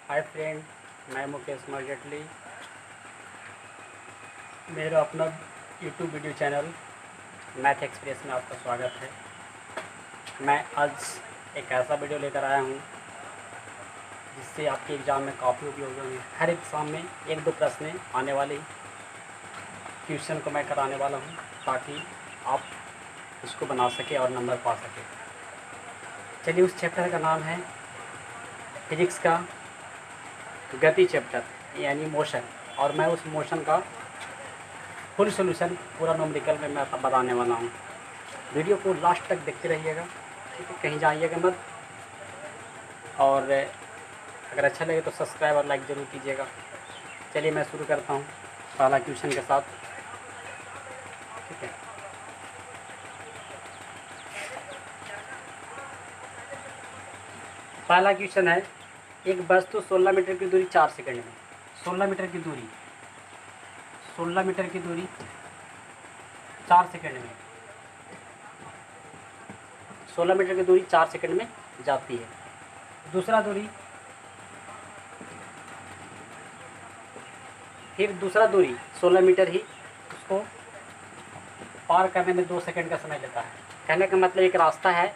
Hi friend, मैं मुकेश मर्जेटली। मेरा अपना YouTube video channel math express में आपका स्वागत है। मैं आज एक ऐसा वीडियो लेकर आया हूँ जिससे आपके एग्ज़ाम में काफ़ी उपयोग होंगे। हर एग्ज़ाम में एक दो प्रश्न आने वाले क्वेश्चन को मैं कराने वाला हूँ ताकि आप इसको बना सके और नंबर पा सके। चलिए, उस चैप्टर का नाम है फिजिक्स का गति चैप्टर यानी मोशन, और मैं उस मोशन का फुल सोल्यूशन पूरा न्यूमेरिकल में मैं बताने वाला हूँ। वीडियो को लास्ट तक देखते रहिएगा, ठीक है? कहीं जाइएगा मत, और अगर अच्छा लगे तो सब्सक्राइब और लाइक ज़रूर कीजिएगा। चलिए मैं शुरू करता हूँ पहला क्वेश्चन के साथ, ठीक है? पहला क्वेश्चन है, एक वस्तु 16 मीटर की दूरी 4 सेकंड में 16 मीटर की दूरी 4 सेकंड में 16 मीटर की दूरी 4 सेकंड में जाती है। दूसरा दूरी 16 मीटर ही उसको पार करने में 2 सेकंड का समय लेता है। कहने का मतलब एक रास्ता है,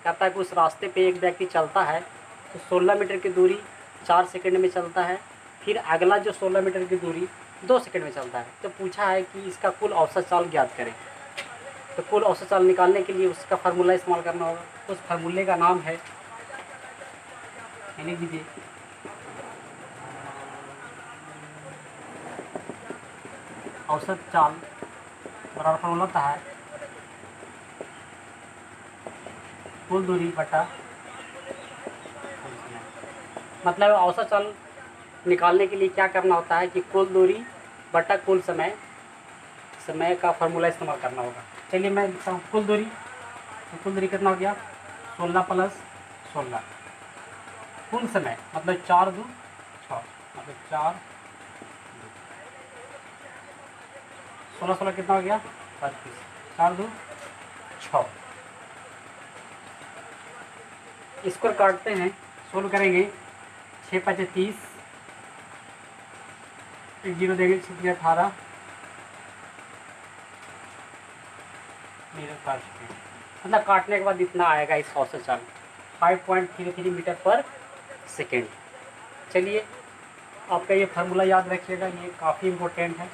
कहता है कि उस रास्ते पे एक व्यक्ति चलता है तो 16 मीटर की दूरी 4 सेकंड में चलता है, फिर अगला जो 16 मीटर की दूरी 2 सेकंड में चलता है। तो पूछा है कि इसका कुल औसत चाल ज्ञात करें। तो कुल औसत चाल निकालने के लिए उसका फार्मूला इस्तेमाल करना होगा। उस फार्मूले का नाम है, लिख दीजिए, औसत चाल बराबर फार्मूला होता है कुल दूरी बटा कुल समय। मतलब औसत चाल निकालने के लिए क्या करना होता है कि कुल दूरी बटा कुल समय का फार्मूला इस्तेमाल करना होगा। चलिए मैं लिखता हूँ कुल दूरी। तो कुल दूरी कितना हो गया? 16 + 16। कुल समय मतलब 4 × 2 = 6, मतलब 4 16 16 कितना हो गया? 32। 4 × 2 = 6। इसको काटते हैं, सोल्व करेंगे। 6 × 5 = 30, एक 0 देंगे, 6 × 18, काट चुके हैं। मतलब काटने के बाद इतना आएगा इस औसत चाल, 5.33 मीटर पर सेकेंड। चलिए, आपका ये फार्मूला याद रखिएगा, ये काफ़ी इम्पोर्टेंट है।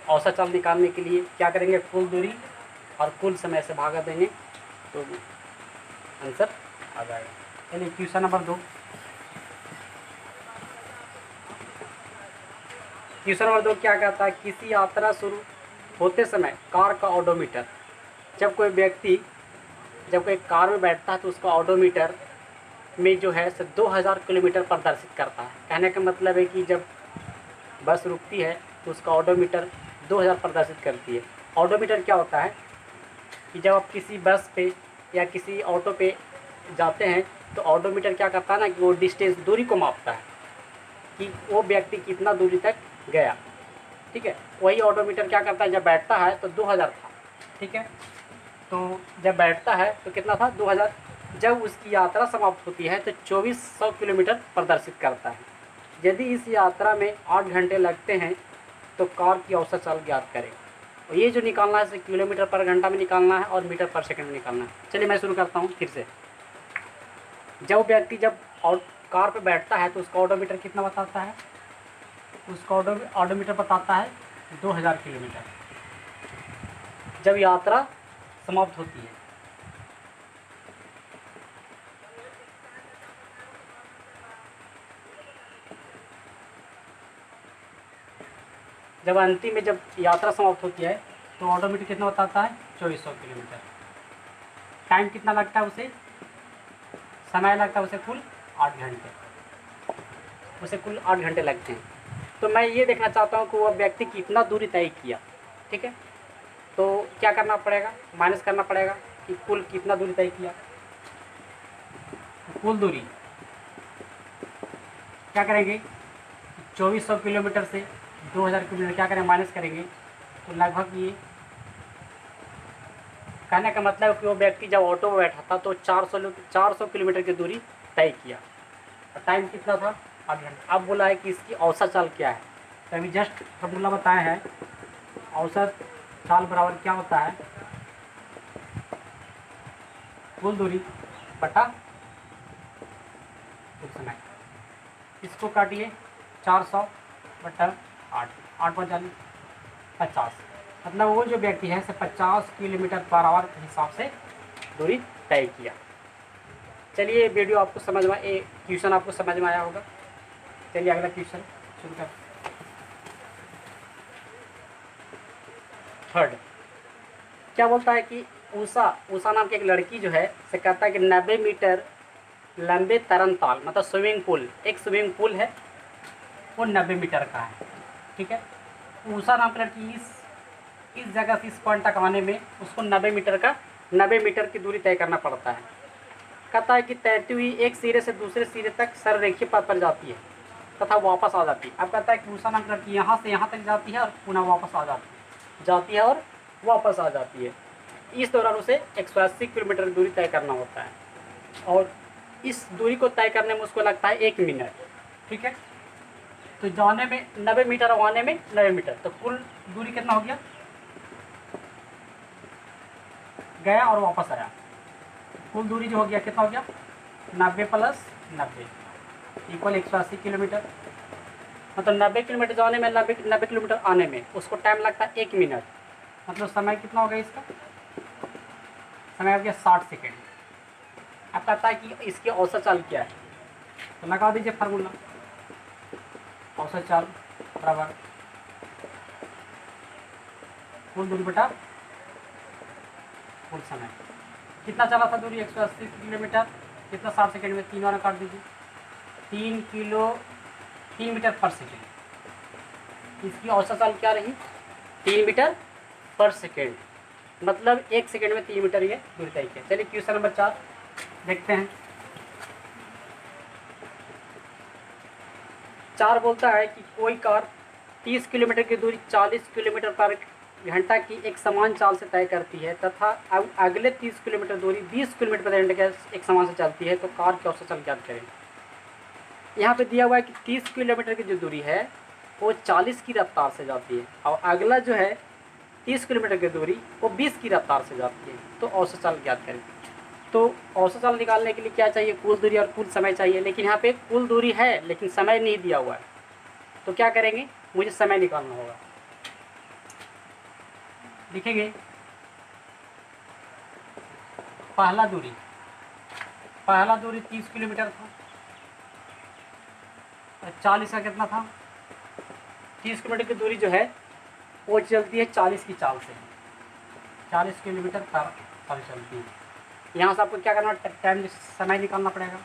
औसत चाल निकालने के लिए क्या करेंगे? कुल दूरी और कुल समय से भागा देंगे तो आंसर आ जाएगा। चलिए क्वेश्चन नंबर 2। क्वेश्चन नंबर 2 क्या कहता है? किसी यात्रा शुरू होते समय कार का ऑडोमीटर, जब कोई कार में बैठता है तो उसका ऑडोमीटर में जो है 2000 किलोमीटर प्रदर्शित करता है। कहने का मतलब है कि जब बस रुकती है तो उसका ऑडोमीटर 2000 प्रदर्शित करती है। ऑडोमीटर क्या होता है कि जब आप किसी बस पे या किसी ऑटो पे जाते हैं तो ऑडोमीटर क्या करता है ना कि वो डिस्टेंस, दूरी को मापता है कि वो व्यक्ति कितना दूरी तक गया, ठीक है? वही ऑडोमीटर क्या करता है, जब बैठता है तो 2000 था, ठीक है? तो जब बैठता है तो कितना था? 2000। जब उसकी यात्रा समाप्त होती है तो 2400 किलोमीटर प्रदर्शित करता है। यदि इस यात्रा में 8 घंटे लगते हैं तो कार की औसत चाल ज्ञात करें। और ये जो निकालना है किलोमीटर पर घंटा में निकालना है और मीटर पर सेकंड में निकालना है। चलिए मैं शुरू करता हूँ फिर से। जब व्यक्ति कार पर बैठता है तो उसका ऑडोमीटर कितना बताता है? उसका ऑडोमीटर बताता है 2000 किलोमीटर। जब यात्रा समाप्त होती है, जब अंतिम में जब यात्रा समाप्त होती है तो ऑडोमीटर कितना बताता है? 2400 किलोमीटर। टाइम कितना लगता है उसे? समय लगता है उसे कुल 8 घंटे। उसे कुल 8 घंटे लगते हैं। तो मैं ये देखना चाहता हूँ कि वह व्यक्ति कितना दूरी तय किया, ठीक है? तो क्या करना पड़ेगा? माइनस करना पड़ेगा कि कुल कितना दूरी तय किया। कुल दूरी क्या करेंगे? 2400 किलोमीटर से 2000 किलोमीटर क्या करें? माइनस करेंगे तो लगभग ये, कहने का मतलब कि वो व्यक्ति जब ऑटो में बैठा था तो 400 किलोमीटर की दूरी तय किया। और टाइम कितना था? 8 घंटा। अब बोला है कि इसकी औसत चाल क्या है, तो अभी जस्ट फॉर्मूला बताया है। औसत चाल बराबर क्या होता है, कुल दूरी बटा कुल समय। इसको काटिए 400 बटा 8, 8×5 = 50। मतलब वो जो व्यक्ति है 50 किलोमीटर पर आवर के हिसाब से दूरी तय किया। चलिए वीडियो आपको समझ में, ये क्वेश्चन आपको समझ में आया होगा। चलिए अगला क्वेश्चन शुरू कर। थर्ड क्या बोलता है कि उषा नाम की एक लड़की जो है से कहता है कि 90 मीटर लंबे तरनताल, मतलब स्विमिंग पूल, एक स्विमिंग पूल है वो 90 मीटर का है। ठीक है, उषा नाम की लड़की इस जगह से इस पॉइंट तक आने में उसको 90 मीटर की दूरी तय करना पड़ता है। कहता है कि तैरती हुई एक सिरे से दूसरे सिरे तक सररेखीय पथ पर जाती है तथा वापस आ जाती है। अब कहता है कि उषा नाम की लड़की यहाँ से यहाँ तक जाती है और पुनः वापस आ जाती है और वापस आ जाती है। इस दौरान उसे 180 किलोमीटर दूरी तय करना होता है और इस दूरी को तय करने में उसको लगता है 1 मिनट। ठीक है, तो जाने में 90 मीटर और आने में 90 मीटर, तो कुल दूरी कितना हो गया, गया और वापस आया, कुल दूरी जो हो गया कितना हो गया, 90 + 90 = 180 किलोमीटर। मतलब 90 किलोमीटर जाने में 90 किलोमीटर आने में उसको टाइम लगता है 1 मिनट। मतलब समय कितना हो गया इसका, समय हो गया 60 सेकेंड। अब कहता है कि इसकी औसत चाल क्या है, तो लगा दीजिए फार्मूला। औसत चाल बराबर कुल दूरी बटा कुल समय। कितना चला था दूरी, 180 किलोमीटर, कितना 60 सेकेंड में, 3 वाला काट दीजिए, 3 मीटर पर सेकेंड। इसकी औसत चाल क्या रही, 3 मीटर पर सेकेंड, मतलब 1 सेकेंड में 3 मीटर ये दूरी तय किया। चलिए क्वेश्चन नंबर 4 देखते हैं। 4 बोलता है कि कोई कार 30 किलोमीटर की दूरी 40 किलोमीटर पर घंटा की एक समान चाल से तय करती है तथा अब अगले 30 किलोमीटर दूरी 20 किलोमीटर प्रति घंटे के एक समान से चलती है, तो कार की औसत चाल ज्ञात करें। यहाँ पे दिया हुआ है कि 30 किलोमीटर की जो दूरी है वो 40 की रफ्तार से जाती है और अगला जो है 30 किलोमीटर की दूरी वो 20 की रफ्तार से जाती है, तो औसत चाल ज्ञात करें। तो औसत चाल निकालने के लिए क्या चाहिए, कुल दूरी और कुल समय चाहिए, लेकिन यहाँ पे कुल दूरी है लेकिन समय नहीं दिया हुआ है, तो क्या करेंगे, मुझे समय निकालना होगा। लिखेंगे पहला दूरी 30 किलोमीटर था, 40 का कितना था, 30 किलोमीटर की दूरी जो है वो चलती है 40 की चाल से, 40 किलोमीटर पर चलती है। यहाँ से आपको क्या करना, टाइम समय निकालना पड़ेगा।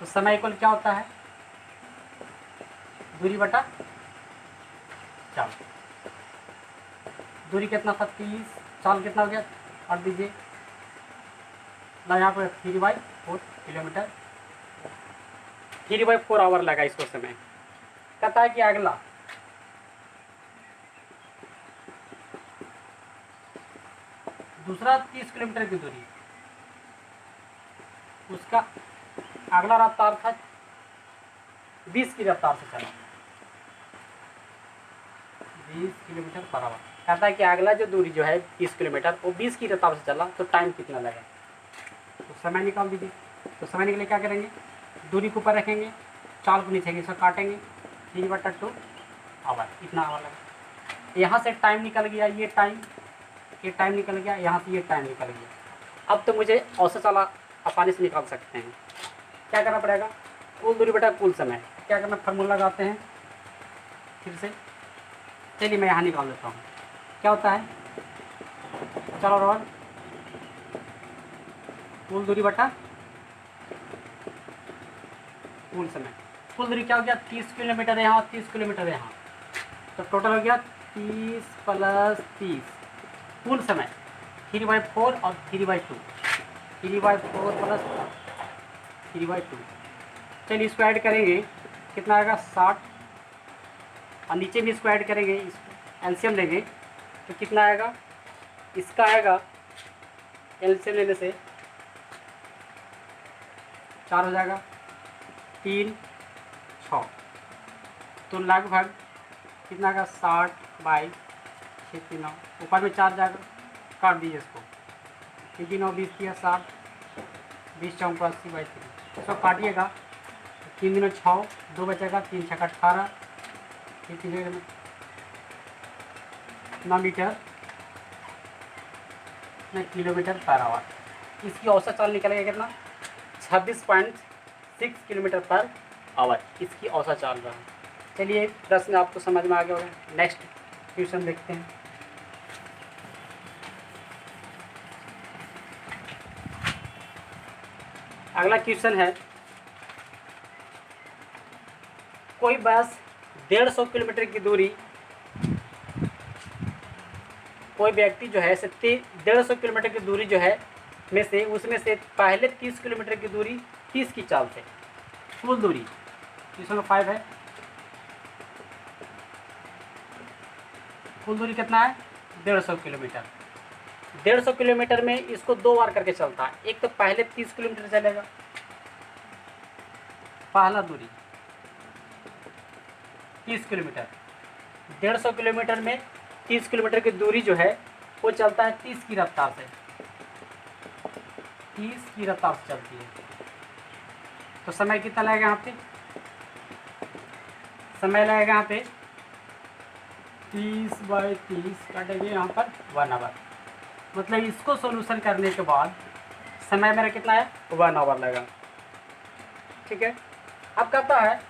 तो समय इक्वल क्या होता है, दूरी बटा चाल। दूरी कितना था 30, चाल कितना हो गया, काट दीजिए ना, यहाँ पर 3/4 किलोमीटर, 3/4 आवर लगा इसको समय। कहता है कि अगला दूसरा 30 किलोमीटर की दूरी, उसका अगला रफ्तार था 20 की रफ्तार से चला, 20 किलोमीटर पर आवर। कहता है कि अगला जो दूरी जो है 30 किलोमीटर वो 20 की रफ्तार से चला, तो टाइम कितना लगा, तो समय निकाल दीजिए। तो समय के लिए क्या करेंगे, दूरी को ऊपर रखेंगे, चाल को नीचे इसको काटेंगे, 3/2 आवर, इतना आवर लगा। यहाँ से टाइम निकल गया, ये टाइम निकल गया, यहाँ से ये टाइम निकल गया। अब तो मुझे औसत चाल आसानी से निकाल सकते हैं। क्या करना पड़ेगा, कुल दूरी बटा कुल समय। क्या करना, फार्मूला लगाते हैं फिर से। चलिए मैं यहाँ निकाल देता हूँ, क्या होता है, चलो रोहन, कुल दूरी बटा कुल समय। कुल दूरी क्या हो गया, 30 किलोमीटर यहाँ, 30 किलोमीटर यहाँ, तो टोटल हो गया 30 + 30। कुल समय 3/4 और 3/2, 3/4 + 3/2। चलिए इसको ऐड करेंगे, कितना आएगा 60, और नीचे भी इसको ऐड करेंगे, एलसीएम लेंगे तो कितना आएगा, इसका आएगा एलसीएम लेने से 4 हो जाएगा, 3, 6, तो लगभग कितना का 60/6 ऊपर में 4 जाकर काट दीजिए इसको। 3 9 20 किया 60, 20 4 80/3 सब काटिएगा। 3 दूनी 6, 2 बचेगा, 3 6 18, फिर 3 9 मीटर किलोमीटर पर आवर। इसकी औसत चाल निकलेगा कितना? 26.6 किलोमीटर पर आवर इसकी औसत चाल रहा है। चलिए प्रश्न आपको समझ में आ गया होगा। नेक्स्ट क्वेश्चन देखते हैं। अगला क्वेश्चन है, कोई बस 150 किलोमीटर की दूरी, कोई व्यक्ति जो है 150 किलोमीटर की दूरी जो है में से उसमें से पहले 30 किलोमीटर की दूरी 30 की चाल से, कुल दूरी क्वेश्चन 5 है, कुल दूरी कितना है? 150 किलोमीटर। 150 किलोमीटर में इसको 2 बार करके चलता है। एक तो पहले 30 किलोमीटर चलेगा, पहला दूरी 30 किलोमीटर। 150 किलोमीटर में 30 किलोमीटर की दूरी जो है वो चलता है 30 की रफ्तार से, 30 की रफ्तार से चलती है। तो समय कितना लगेगा यहाँ पे? समय लगेगा यहाँ पे 30/30 काटेंगे यहाँ पर 1 आवर। मतलब इसको सॉल्यूशन करने के बाद समय मेरा कितना है? 1 आवर लगेगा। ठीक है। अब कहता है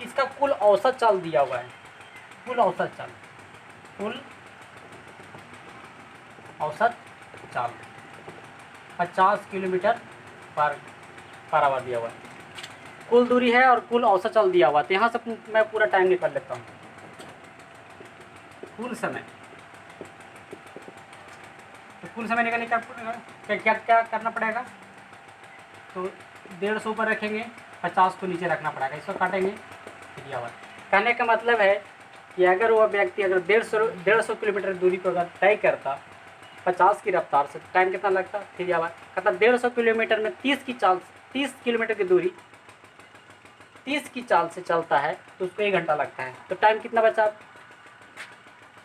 इसका कुल औसत चाल दिया हुआ है, कुल औसत चाल, कुल औसत चाल 50 किलोमीटर पर आवर दिया हुआ है। कुल दूरी है और कुल औसत चाल दिया हुआ है। तो यहाँ से मैं पूरा टाइम निकाल लेता हूँ। कुल समय, तो कुल समय निकालने का क्या क्या करना पड़ेगा? तो 150 ऊपर रखेंगे, 50 को नीचे रखना पड़ेगा, इसको काटेंगे 3 आवर। कहने का मतलब है कि अगर वह व्यक्ति अगर 150 किलोमीटर दूरी को अगर तय करता 50 की रफ्तार से, तो टाइम कितना लगता? 3 आवर। कहता 150 किलोमीटर में 30 किलोमीटर की दूरी 30 की चाल से चलता है तो उसको 1 घंटा लगता है। तो टाइम कितना बचा?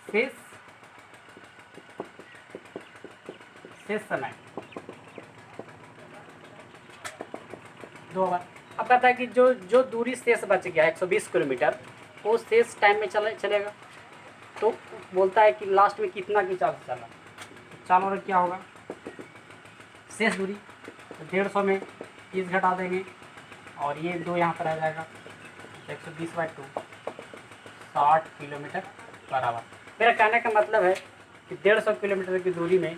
शेष समय 2 आवर। अब कहता है कि जो दूरी शेष बच गया 120 किलोमीटर वो शेष टाइम में चलेगा। तो बोलता है कि लास्ट में कितना की चाल से चला। चाल और क्या होगा? शेष दूरी, तो 150 में 30 घटा देंगे और ये 2 यहाँ पर आ जाएगा, 120/2 60 किलोमीटर पर आवर। मेरा कहने का मतलब है कि 150 किलोमीटर की दूरी में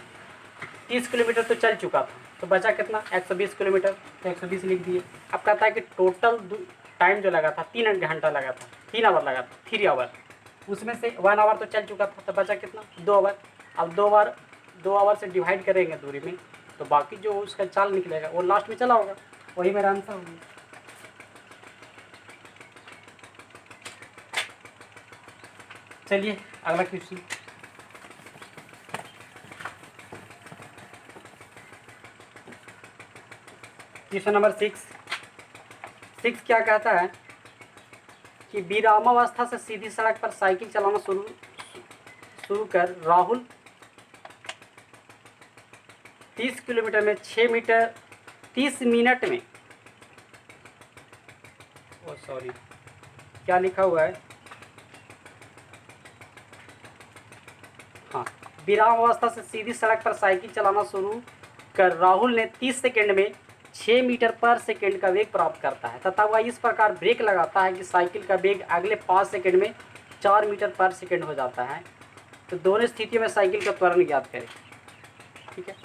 30 किलोमीटर तो चल चुका था, तो बचा कितना? 120 किलोमीटर। तो 120 लिख दिए। अब कहता है कि टोटल टाइम जो लगा था 3 घंटा लगा था, 3 आवर लगा था, 3 आवर। उसमें से 1 आवर तो चल चुका था, तो बचा कितना? 2 आवर। अब 2 आवर से डिवाइड करेंगे दूरी में, तो बाकी जो उसका चाल निकलेगा वो लास्ट में चला होगा। वही मेरा आंसर होगा। चलिए अगला क्वेश्चन। क्वेश्चन नंबर 6 क्या कहता है कि विरामावस्था से सीधी सड़क पर साइकिल चलाना शुरू कर राहुल 30 किलोमीटर में 30 मिनट में, ओ सॉरी क्या लिखा हुआ है, हाँ, विरामावस्था से सीधी सड़क पर साइकिल चलाना शुरू कर राहुल ने 30 सेकंड में 6 मीटर पर सेकंड का वेग प्राप्त करता है तथा वह इस प्रकार ब्रेक लगाता है कि साइकिल का वेग अगले 5 सेकंड में 4 मीटर पर सेकंड हो जाता है। तो दोनों स्थितियों में साइकिल का त्वरण ज्ञात करें। ठीक है।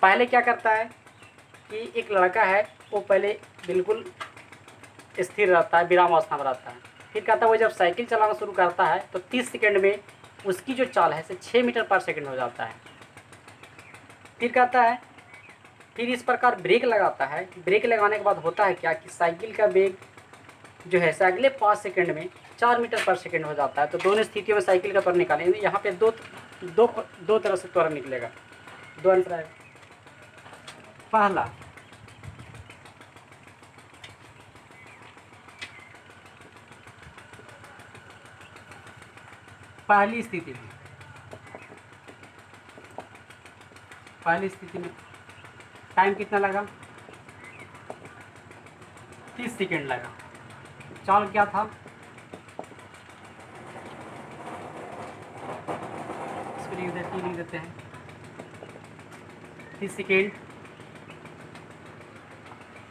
पहले क्या करता है कि एक लड़का है, वो पहले बिल्कुल स्थिर रहता है, विरामावस्था में रहता है। फिर कहता है वो जब साइकिल चलाना शुरू करता है तो 30 सेकंड में उसकी जो चाल है 6 मीटर पर सेकंड हो जाता है। फिर कहता है फिर इस प्रकार ब्रेक लगाता है। ब्रेक लगाने के बाद होता है क्या कि साइकिल का वेग जो है अगले 5 सेकंड में 4 मीटर पर सेकंड हो जाता है। तो दोनों स्थितियों में साइकिल का त्वरण निकालेंगे। यहाँ पे दो तरह से त्वरण निकलेगा, 2 आंसर आएगा। पहला, पहली स्थिति में टाइम कितना लगा, 30 सेकेंड लगा। चाल क्या था, इसको लिख देते हैं 30 सेकेंड।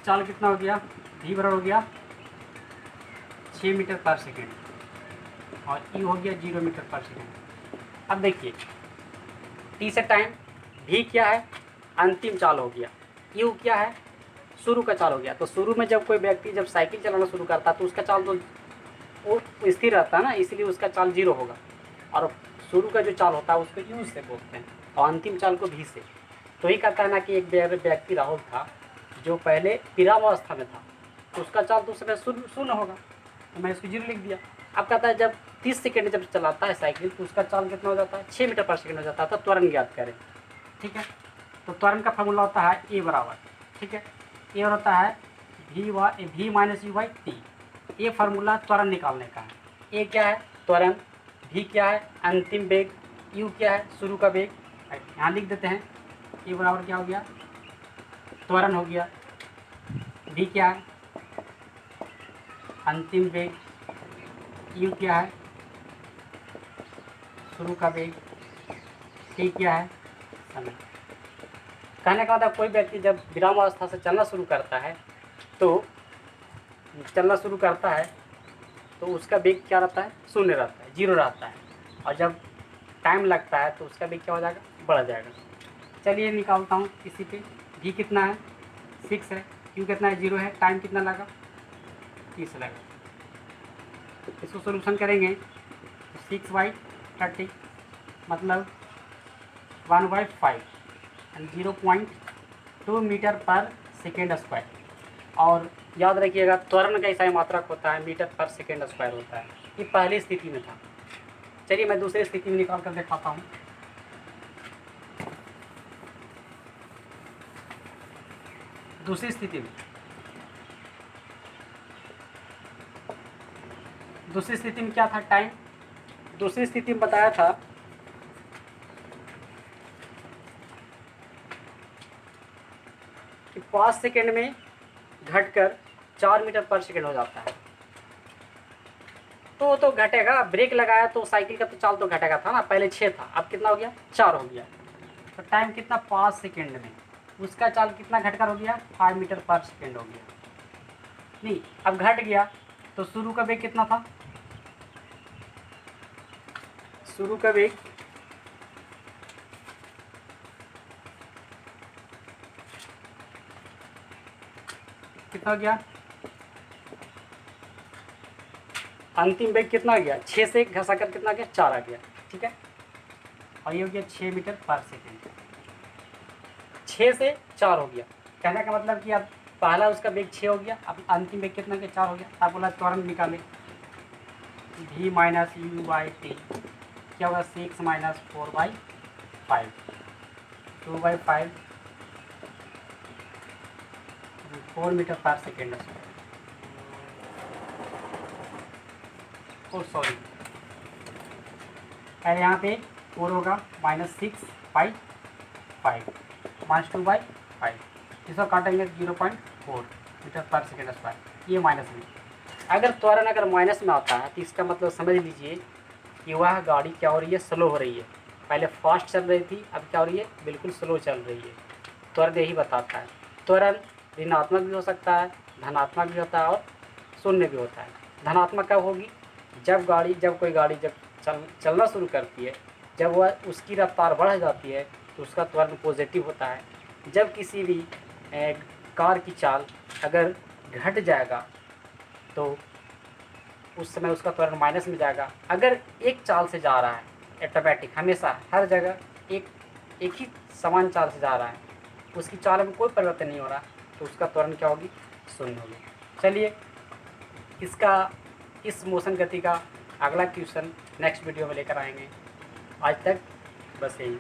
चाल कितना हो गया, v बराबर हो गया 6 मीटर पर सेकेंड और e हो गया 0 मीटर पर सेकेंड। अब देखिए t से टाइम, v क्या है, अंतिम चाल हो गया, u क्या है, शुरू का चाल हो गया। तो शुरू में जब कोई व्यक्ति जब साइकिल चलाना शुरू करता है तो उसका चाल तो वो स्थिर रहता है ना, इसलिए उसका चाल 0 होगा। और शुरू का जो चाल होता है उसको u से बोलते हैं और अंतिम चाल को v से। तो ही कहता है ना कि एक व्यक्ति राहुल था जो पहले विरामावस्था में था, तो उसका चाल तो उस समय शून्य होगा, तो मैं इसको 0 लिख दिया। अब कहता है जब 30 सेकेंड जब चलाता है साइकिल तो उसका चाल कितना हो जाता है, 6 मीटर पर सेकेंड हो जाता है। तो त्वरण ज्ञात करें, ठीक है। तो त्वरण का फार्मूला होता है ए बराबर, ठीक है, ए होता है v minus you by T. ये फार्मूला त्वरण निकालने का है। ए क्या है त्वरण, v क्या है अंतिम वेग, u क्या है शुरू का वेग। यहाँ लिख देते हैं ए बराबर क्या हो गया, त्वरण हो गया, v क्या है अंतिम वेग, u क्या है शुरू का वेग, t क्या है समय। कहने का मतलब कोई व्यक्ति जब विरामावस्था से चलना शुरू करता है तो उसका वेग क्या रहता है, शून्य रहता है, 0 रहता है। और जब टाइम लगता है तो उसका वेग क्या हो जाएगा, बढ़ जाएगा। चलिए निकालता हूँ इसी पे। v कितना है 6 है, u कितना है 0 है, टाइम कितना लगा 30 लगा। इसको सोल्यूशन करेंगे तो 6/30 मतलब 1/5 एंड 0.2 मीटर पर सेकेंड स्क्वायर। और याद रखिएगा त्वरण का इकाई मात्रक होता है मीटर पर सेकेंड स्क्वायर होता है। ये पहली स्थिति में था। चलिए मैं दूसरी स्थिति में निकाल कर दिखाता हूँ। दूसरी स्थिति में क्या था टाइम, दूसरी स्थिति में बताया था कि 5 सेकेंड में घटकर 4 मीटर पर सेकेंड हो जाता है। तो घटेगा, ब्रेक लगाया तो साइकिल का तो चाल तो घटेगा था ना, पहले 6 था अब कितना हो गया 4 हो गया। तो टाइम कितना 5 सेकेंड में, उसका चाल कितना घटकर हो गया 5 मीटर पर सेकेंड हो गया। नहीं अब घट गया तो शुरू का वेग कितना था, शुरू का वेग कितना हो गया, अंतिम वेग कितना आ गया 6 से घसा कर कितना आ गया 4 आ गया, ठीक है। और ये हो गया 6 मीटर पर सेकेंड, 6 से 4 हो गया। कहने का मतलब कि अब पहला उसका वेग 6 हो गया, अब अंतिम वेग कितना गया 4 हो गया। आप बोला त्वरण निकाले, v minus you by T क्या होगा 6 माइनस 4/5 2/5 4 मीटर पर सेकेंड। ओ सॉरी पहले यहाँ पे 4 होगा -6/5 -2/5, इसको काटेंगे 0.4 मीटर पर सेकेंड स्क्वायर। ये माइनस में, अगर त्वरण अगर माइनस में आता है तो इसका मतलब समझ लीजिए कि वह गाड़ी क्या हो रही है, स्लो हो रही है। पहले फास्ट चल रही थी, अब क्या हो रही है, बिल्कुल स्लो चल रही है। त्वरण यही बताता है। त्वरण ऋणात्मक भी हो सकता है, धनात्मक भी होता है और शून्य भी होता है। धनात्मक कब होगी, जब कोई गाड़ी चलना शुरू करती है, जब वह उसकी रफ्तार बढ़ जाती है तो उसका त्वरण पॉजिटिव होता है। जब किसी भी कार की चाल अगर घट जाएगा तो उस समय उसका त्वरण माइनस में जाएगा। अगर एक चाल से जा रहा है ऑटोमेटिक, हमेशा हर जगह एक ही समान चाल से जा रहा है, उसकी चाल में कोई परिवर्तन नहीं हो रहा, तो उसका त्वरण क्या होगी, शून्य होगी। चलिए इस मोशन गति का अगला क्वेश्चन नेक्स्ट वीडियो में लेकर आएंगे। आज तक बस यही।